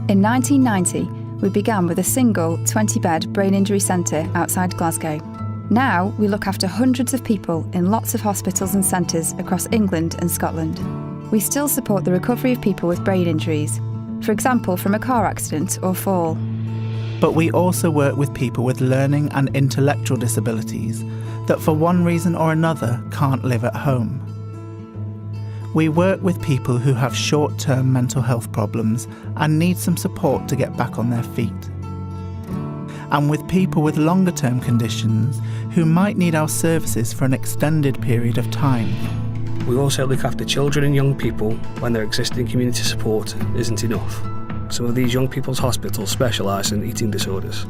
In 1990, we began with a single 20-bed brain injury centre outside Glasgow. Now we look after hundreds of people in lots of hospitals and centres across England and Scotland. We still support the recovery of people with brain injuries, for example from a car accident or fall. But we also work with people with learning and intellectual disabilities that for one reason or another can't live at home. We work with people who have short-term mental health problems and need some support to get back on their feet. And with people with longer-term conditions who might need our services for an extended period of time. We also look after children and young people when their existing community support isn't enough. Some of these young people's hospitals specialise in eating disorders.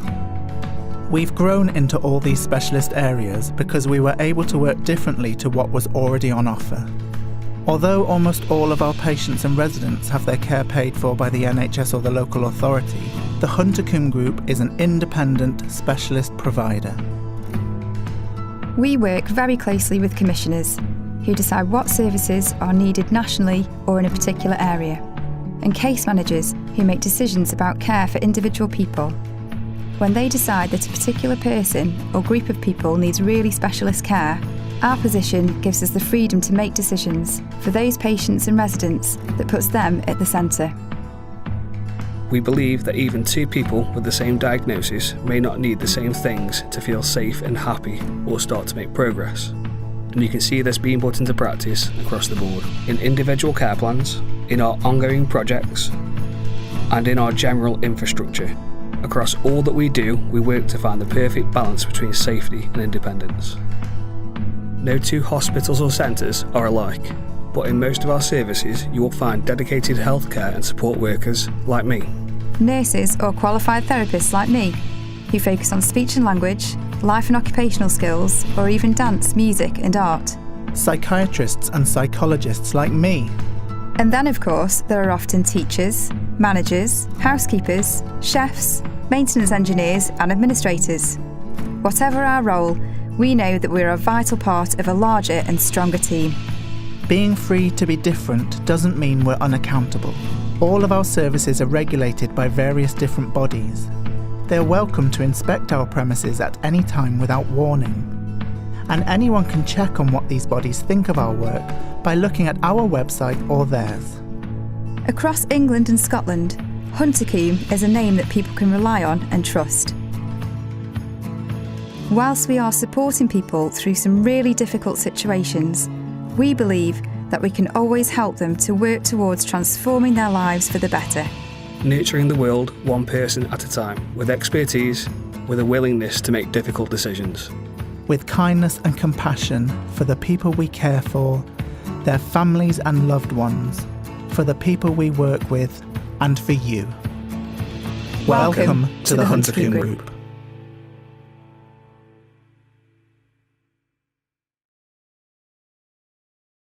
We've grown into all these specialist areas because we were able to work differently to what was already on offer. Although almost all of our patients and residents have their care paid for by the NHS or the local authority, the Huntercombe Group is an independent specialist provider. We work very closely with commissioners who decide what services are needed nationally or in a particular area, and case managers who make decisions about care for individual people. When they decide that a particular person or group of people needs really specialist care, our position gives us the freedom to make decisions for those patients and residents that puts them at the centre. We believe that even two people with the same diagnosis may not need the same things to feel safe and happy or start to make progress. And you can see this being put into practice across the board, in individual care plans, in our ongoing projects, and in our general infrastructure. Across all that we do, we work to find the perfect balance between safety and independence. No two hospitals or centres are alike, but in most of our services you will find dedicated healthcare and support workers like me. Nurses or qualified therapists like me, who focus on speech and language, life and occupational skills, or even dance, music and art. Psychiatrists and psychologists like me. And then, of course, there are often teachers, managers, housekeepers, chefs, maintenance engineers and administrators. Whatever our role, we know that we're a vital part of a larger and stronger team. Being free to be different doesn't mean we're unaccountable. All of our services are regulated by various different bodies. They're welcome to inspect our premises at any time without warning. And anyone can check on what these bodies think of our work by looking at our website or theirs. Across England and Scotland, Huntercombe is a name that people can rely on and trust. Whilst we are supporting people through some really difficult situations, we believe that we can always help them to work towards transforming their lives for the better. Nurturing the world one person at a time, with expertise, with a willingness to make difficult decisions. With kindness and compassion for the people we care for, their families and loved ones, for the people we work with, and for you. Welcome to the Huntercombe Group.